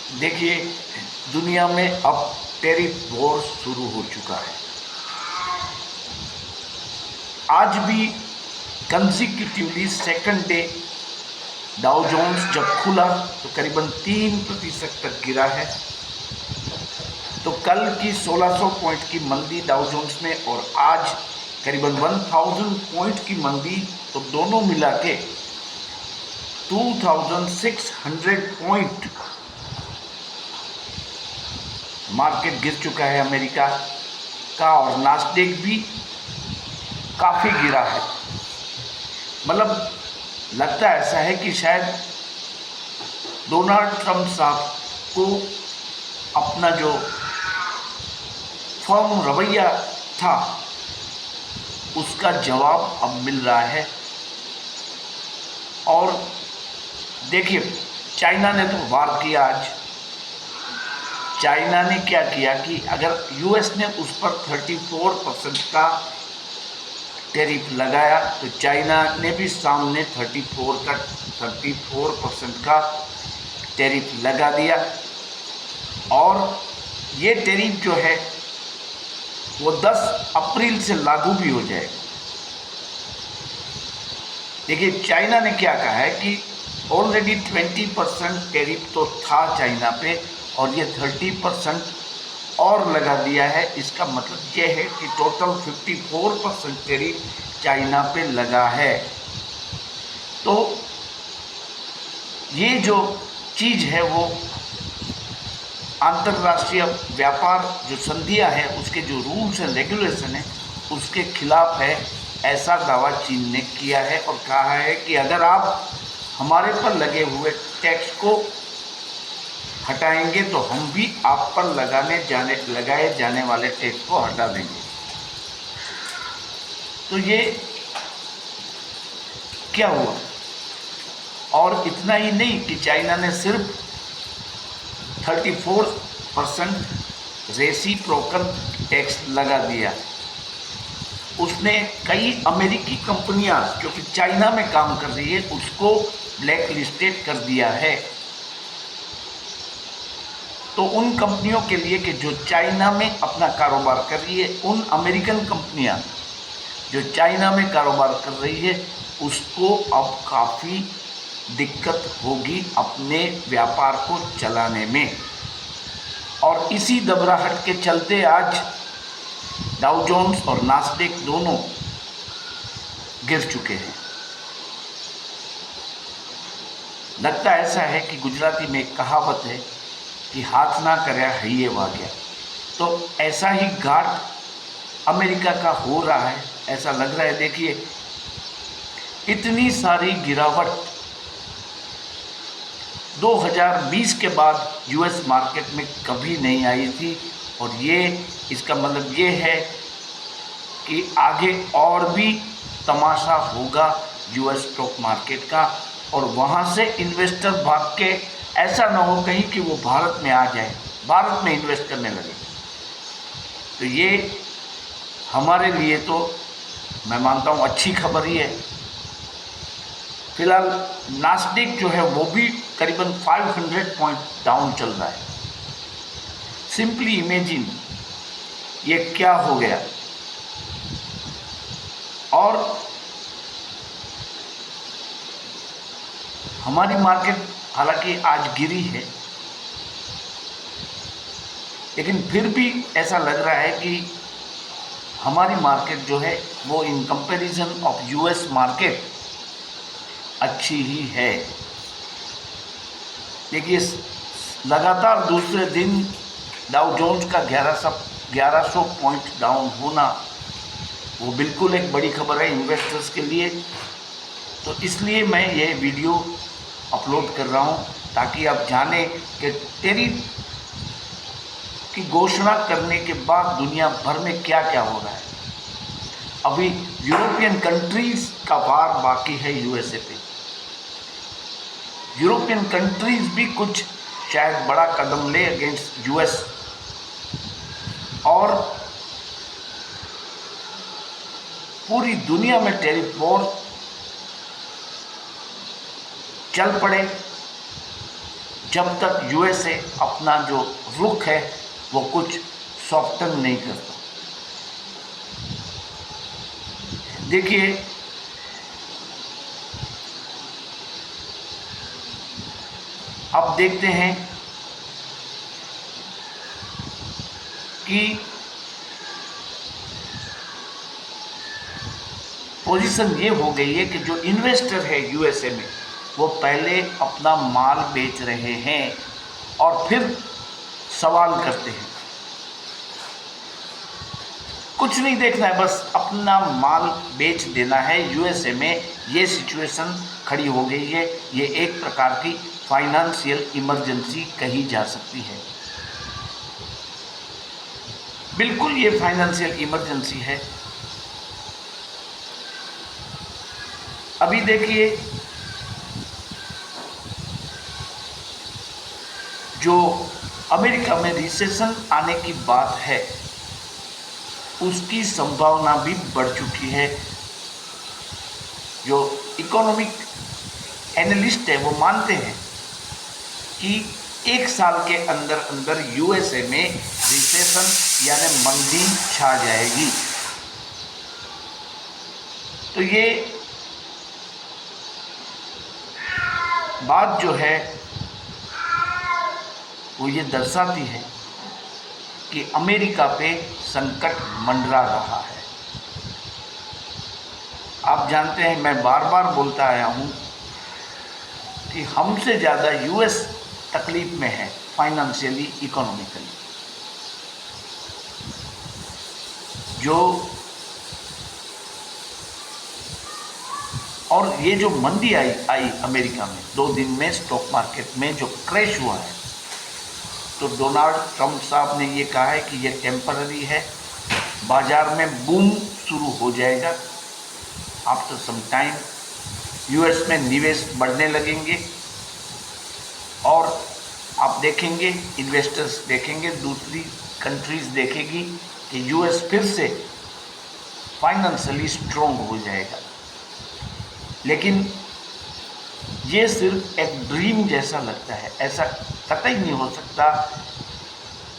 देखिए, दुनिया में अब टैरिफ वॉर शुरू हो चुका है। आज भी consecutively second day Dow Jones जब खुला तो करीबन 3% तक गिरा है। तो कल की 1600 पॉइंट की मंदी डाउ जोन्स में और आज करीबन 1000 पॉइंट की मंदी, तो दोनों मिला के 2600 पॉइंट मार्केट गिर चुका है अमेरिका का। और नास्डेक भी काफ़ी गिरा है। मतलब लगता ऐसा है कि शायद डोनाल्ड ट्रंप साहब को अपना जो फर्म रवैया था उसका जवाब अब मिल रहा है। और देखिए, चाइना ने तो वार किया आज। चाइना ने क्या किया कि अगर यूएस ने उस पर 34% का टैरिफ लगाया तो चाइना ने भी सामने 34% का टैरिफ लगा दिया। और ये टैरिफ जो है वो 10 अप्रैल से लागू भी हो जाएगा। देखिए, चाइना ने क्या कहा है कि ऑलरेडी 20% टैरिफ तो था चाइना पे और ये 30% और लगा दिया है। इसका मतलब ये है कि टोटल 54% टैरिफ चाइना पे लगा है। तो ये जो चीज़ है वो अंतर्राष्ट्रीय व्यापार जो संधियां है उसके जो रूल्स एंड रेगुलेशन है उसके खिलाफ है, ऐसा दावा चीन ने किया है। और कहा है कि अगर आप हमारे पर लगे हुए टैक्स को हटाएंगे तो हम भी आप पर लगाए जाने वाले टैक्स को हटा देंगे। तो ये क्या हुआ? और इतना ही नहीं कि चाइना ने सिर्फ 34% रेसिप्रोकल टैक्स लगा दिया, उसने कई अमेरिकी कंपनियां जो कि चाइना में काम कर रही है उसको ब्लैक लिस्टेड कर दिया है। तो उन कंपनियों के लिए कि जो चाइना में अपना कारोबार कर रही है, उन अमेरिकन कंपनियां जो चाइना में कारोबार कर रही है उसको अब काफ़ी दिक्कत होगी अपने व्यापार को चलाने में। और इसी घबराहट के चलते आज डाउ जोन्स और नास्डेक दोनों गिर चुके हैं। लगता ऐसा है कि गुजराती में एक कहावत है कि हाथ ना करया हइये वाग्या। तो ऐसा ही घाट अमेरिका का हो रहा है, ऐसा लग रहा है। देखिए, इतनी सारी गिरावट 2020 के बाद यूएस मार्केट में कभी नहीं आई थी। और ये इसका मतलब ये है कि आगे और भी तमाशा होगा यूएस स्टॉक मार्केट का। और वहाँ से इन्वेस्टर भाग के ऐसा ना हो कहीं कि वो भारत में आ जाए, भारत में इन्वेस्ट करने लगे। तो ये हमारे लिए तो मैं मानता हूँ अच्छी खबर ही है। फिलहाल नास्डेक जो है वो भी करीबन 500 पॉइंट डाउन चल रहा है। सिंपली इमेजिन ये क्या हो गया। और हमारी मार्केट हालांकि आज गिरी है, लेकिन फिर भी ऐसा लग रहा है कि हमारी मार्केट जो है वो in comparison of US market अच्छी ही है। देखिए, लगातार दूसरे दिन डाउ जोन्स का 1100 पॉइंट डाउन होना वो बिल्कुल एक बड़ी खबर है इन्वेस्टर्स के लिए। तो इसलिए मैं ये वीडियो अपलोड कर रहा हूँ ताकि आप जानें कि टैरिफ की घोषणा करने के बाद दुनिया भर में क्या क्या हो रहा है। अभी यूरोपियन कंट्रीज का वार बाकी है यूएसए पे। यूरोपियन कंट्रीज भी कुछ शायद बड़ा कदम ले अगेंस्ट यूएस। और पूरी दुनिया में टैरिफ वॉर चल पड़े, जब तक यूएसए अपना जो रुख है वो कुछ सॉफ्टन नहीं करता। देखिए, अब देखते हैं कि पोजीशन ये हो गई है कि जो इन्वेस्टर है यूएसए में वो पहले अपना माल बेच रहे हैं और फिर सवाल करते हैं। कुछ नहीं देखना है, बस अपना माल बेच देना है। यूएसए में ये सिचुएशन खड़ी हो गई है। ये एक प्रकार की फाइनेंशियल इमरजेंसी कही जा सकती है। बिल्कुल ये फाइनेंशियल इमरजेंसी है। अभी देखिए, जो अमेरिका में रिसेशन आने की बात है उसकी संभावना भी बढ़ चुकी है। जो इकोनॉमिक एनालिस्ट है वो मानते हैं कि 1 साल के अंदर अंदर यूएसए में रिसेशन यानी मंदी छा जाएगी। तो ये बात जो है वो ये दर्शाती है कि अमेरिका पे संकट मंडरा रहा है। आप जानते हैं, मैं बार बार बोलता आया हूँ कि हमसे ज़्यादा यूएस तकलीफ में है फाइनेंशियली, इकोनॉमिकली। जो और ये जो मंदी आई अमेरिका में 2 दिन में स्टॉक मार्केट में जो क्रैश हुआ है, तो डोनाल्ड ट्रंप साहब ने ये कहा है कि ये टेम्पररी है, बाजार में बूम शुरू हो जाएगा। आफ्टर सम टाइम यूएस में निवेश बढ़ने लगेंगे और आप देखेंगे, इन्वेस्टर्स देखेंगे, दूसरी कंट्रीज देखेगी कि यूएस फिर से फाइनेंशियली स्ट्रॉन्ग हो जाएगा। लेकिन ये सिर्फ एक ड्रीम जैसा लगता है, ऐसा कतई नहीं हो सकता।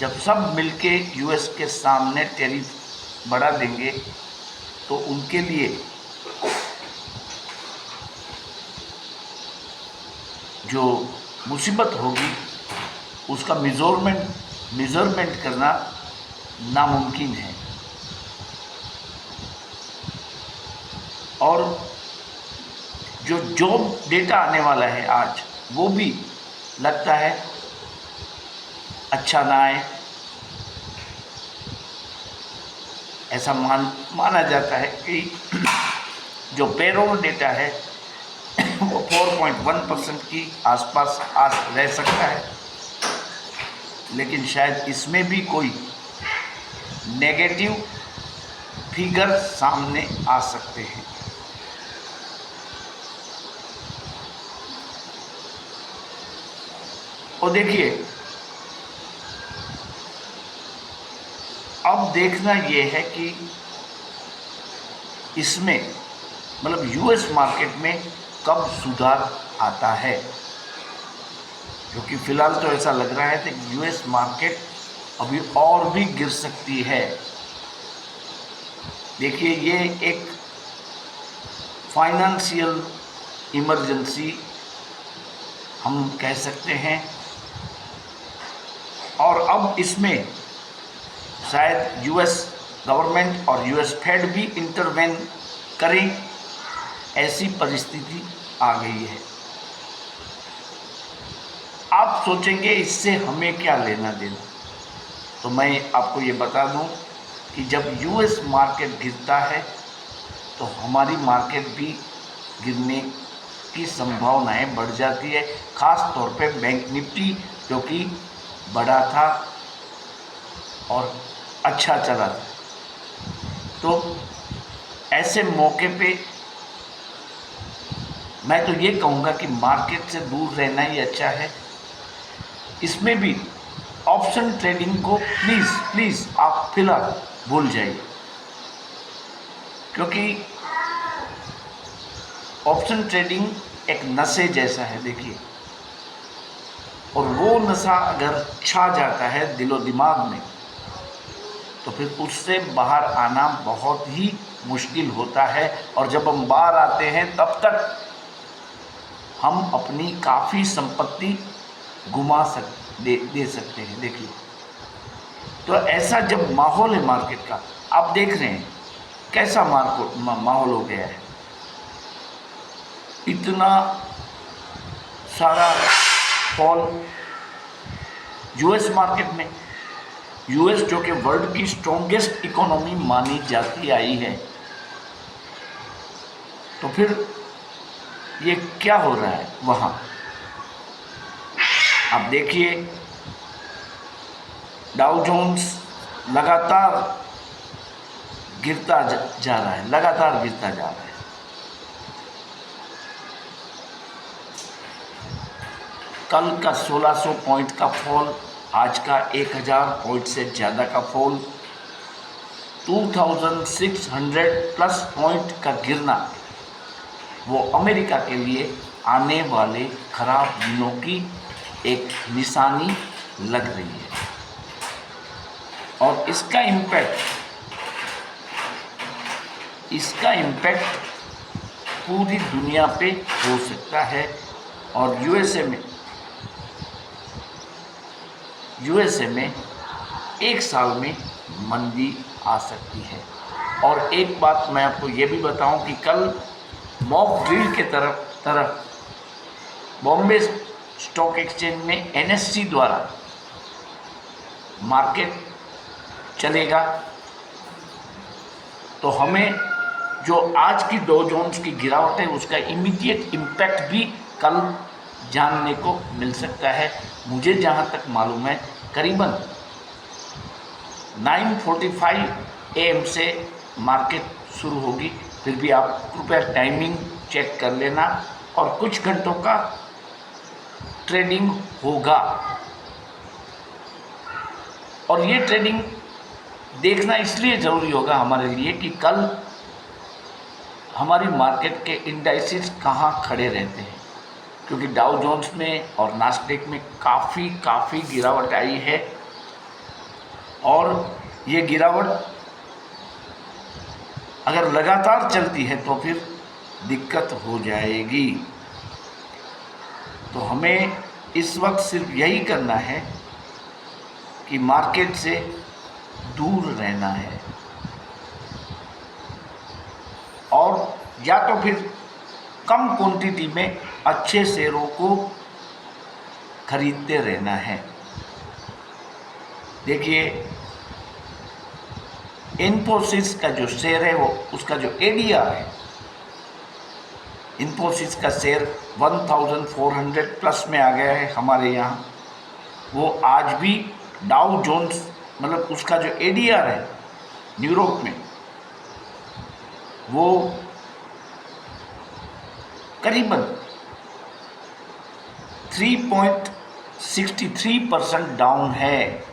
जब सब मिलके यूएस के सामने टैरिफ बढ़ा देंगे तो उनके लिए जो मुसीबत होगी उसका मेजरमेंट करना नामुमकिन है। और जो जॉब डेटा आने वाला है आज, वो भी लगता है अच्छा ना आए। ऐसा माना जाता है कि जो पेरोल डेटा है वो 4.1% की आसपास रह सकता है, लेकिन शायद इसमें भी कोई नेगेटिव फिगर सामने आ सकते हैं। और देखिए, अब देखना ये है कि इसमें मतलब यूएस मार्केट में कब सुधार आता है, क्योंकि फिलहाल तो ऐसा लग रहा है कि यूएस मार्केट अभी और भी गिर सकती है। देखिए, ये एक फाइनेंशियल इमरजेंसी हम कह सकते हैं, और अब इसमें शायद यूएस गवर्नमेंट और यूएस फेड भी इंटरवेन करें, ऐसी परिस्थिति आ गई है। आप सोचेंगे इससे हमें क्या लेना देना, तो मैं आपको ये बता दूं कि जब यूएस मार्केट गिरता है तो हमारी मार्केट भी गिरने की संभावनाएं बढ़ जाती है। ख़ास तौर पे बैंक निफ्टी जो कि बढ़ा था और अच्छा चला था, तो ऐसे मौके पे मैं तो ये कहूँगा कि मार्केट से दूर रहना ही अच्छा है। इसमें भी ऑप्शन ट्रेडिंग को प्लीज़ आप फिलहाल भूल जाइए, क्योंकि ऑप्शन ट्रेडिंग एक नशे जैसा है। देखिए, और वो नशा अगर छा जाता है दिलो दिमाग में तो फिर उससे बाहर आना बहुत ही मुश्किल होता है। और जब हम बाहर आते हैं तब तक हम अपनी काफ़ी संपत्ति दे सकते हैं। देखिए, तो ऐसा जब माहौल है मार्केट का, आप देख रहे हैं कैसा माहौल हो गया है। इतना सारा फॉल यूएस मार्केट में, यूएस जो कि वर्ल्ड की स्ट्रॉन्गेस्ट इकोनॉमी मानी जाती आई है, तो फिर ये क्या हो रहा है वहाँ। आप देखिए, डाउ जोन्स लगातार गिरता जा रहा है, लगातार गिरता जा रहा है। कल का 1600 पॉइंट का फॉल, आज का 1000 पॉइंट से ज़्यादा का फॉल, 2600 प्लस पॉइंट का गिरना, वो अमेरिका के लिए आने वाले खराब दिनों की एक निशानी लग रही है। और इसका इम्पैक्ट पूरी दुनिया पे हो सकता है। और यूएसए में एक साल में मंदी आ सकती है। और एक बात मैं आपको ये भी बताऊं कि कल मॉक ड्रिल के तरफ बॉम्बे स्टॉक एक्सचेंज में एनएससी द्वारा मार्केट चलेगा, तो हमें जो आज की डॉ जोन्स की गिरावट है उसका इमीडिएट इम्पैक्ट भी कल जानने को मिल सकता है। मुझे जहां तक मालूम है करीबन 9:45 AM से मार्केट शुरू होगी। फिर भी आप कृपया टाइमिंग चेक कर लेना, और कुछ घंटों का ट्रेडिंग होगा। और ये ट्रेडिंग देखना इसलिए ज़रूरी होगा हमारे लिए कि कल हमारी मार्केट के इंडाइसेस कहाँ खड़े रहते हैं, क्योंकि डाउ जोन्स में और नास्डेक में काफ़ी गिरावट आई है। और ये गिरावट अगर लगातार चलती है तो फिर दिक्कत हो जाएगी। तो हमें इस वक्त सिर्फ यही करना है कि मार्केट से दूर रहना है, और या तो फिर कम क्वांटिटी में अच्छे शेयरों को खरीदते रहना है। देखिए, इन्फोसिस का जो शेयर है, वो उसका जो एडीआर है, इन्फोसिस का शेयर 1400 प्लस में आ गया है हमारे यहाँ। वो आज भी डाउ जोन्स, मतलब उसका जो एडीआर है यूरोप में, वो करीबन 3.63% डाउन है।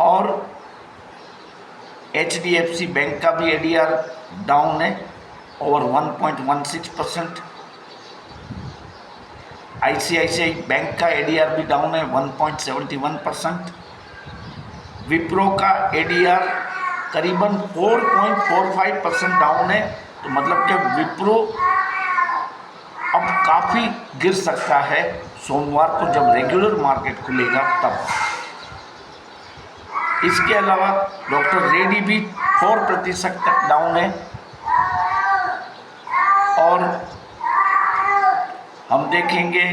और HDFC बैंक का भी एडीआर डाउन है ओवर 1.16%। ICICI बैंक का एडीआर भी डाउन है 1.71%। विप्रो का एडीआर करीबन 4.45% डाउन है। तो मतलब कि विप्रो अब काफ़ी गिर सकता है सोमवार को जब रेगुलर मार्केट खुलेगा तब। इसके अलावा डॉक्टर रेड्डी भी 4% तक डाउन है। और हम देखेंगे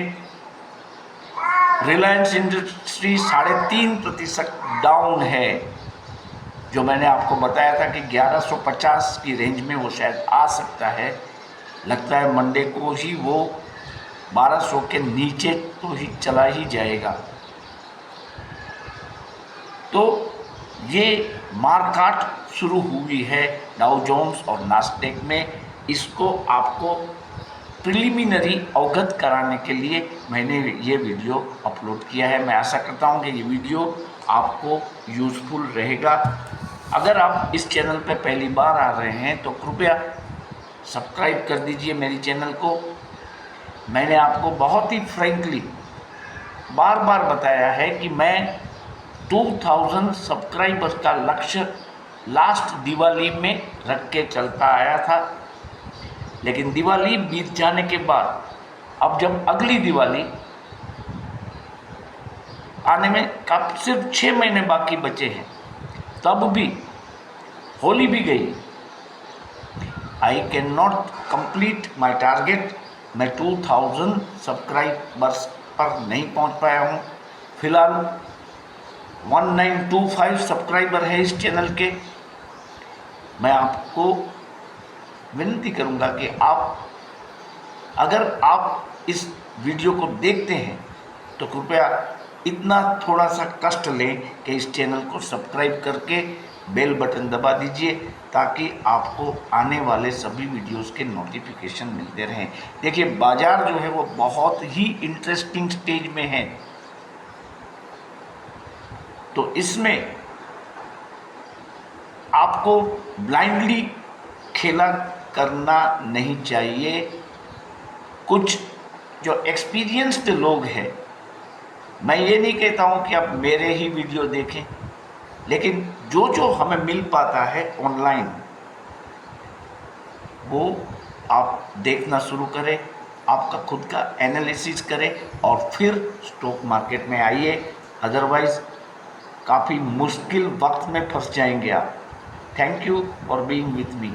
रिलायंस इंडस्ट्री 3.5% डाउन है। जो मैंने आपको बताया था कि 1150 की रेंज में वो शायद आ सकता है। लगता है मंडे को ही वो 1200 के नीचे तो ही चला ही जाएगा। तो ये मारकाट शुरू हुई है डाउ जोन्स और नास्डेक में। इसको आपको प्रिलिमिनरी अवगत कराने के लिए मैंने ये वीडियो अपलोड किया है। मैं आशा करता हूँ कि ये वीडियो आपको यूज़फुल रहेगा। अगर आप इस चैनल पर पहली बार आ रहे हैं तो कृपया सब्सक्राइब कर दीजिए मेरी चैनल को। मैंने आपको बहुत ही फ्रैंकली बार बार बताया है कि मैं 2000 सब्सक्राइबर्स का लक्ष्य लास्ट दिवाली में रख के चलता आया था। लेकिन दिवाली बीत जाने के बाद अब जब अगली दिवाली आने में कब सिर्फ 6 महीने बाकी बचे हैं, तब भी होली भी गई, I can not complete my target. मैं 2000 सब्सक्राइबर्स पर नहीं पहुंच पाया हूं। फिलहाल 1925 सब्सक्राइबर है इस चैनल के। मैं आपको विनती करूंगा कि अगर आप इस वीडियो को देखते हैं तो कृपया इतना थोड़ा सा कष्ट लें कि इस चैनल को सब्सक्राइब करके बेल बटन दबा दीजिए, ताकि आपको आने वाले सभी वीडियोस के नोटिफिकेशन मिलते रहें। देखिए, बाजार जो है वो बहुत ही इंटरेस्टिंग स्टेज में है, तो इसमें आपको ब्लाइंडली खेला करना नहीं चाहिए। कुछ जो एक्सपीरियंस्ड लोग हैं, मैं ये नहीं कहता हूँ कि आप मेरे ही वीडियो देखें, लेकिन जो हमें मिल पाता है ऑनलाइन वो आप देखना शुरू करें, आपका खुद का एनालिसिस करें और फिर स्टॉक मार्केट में आइए। अदरवाइज़ काफ़ी मुश्किल वक्त में फंस जाएंगे आप। Thank you for being with me.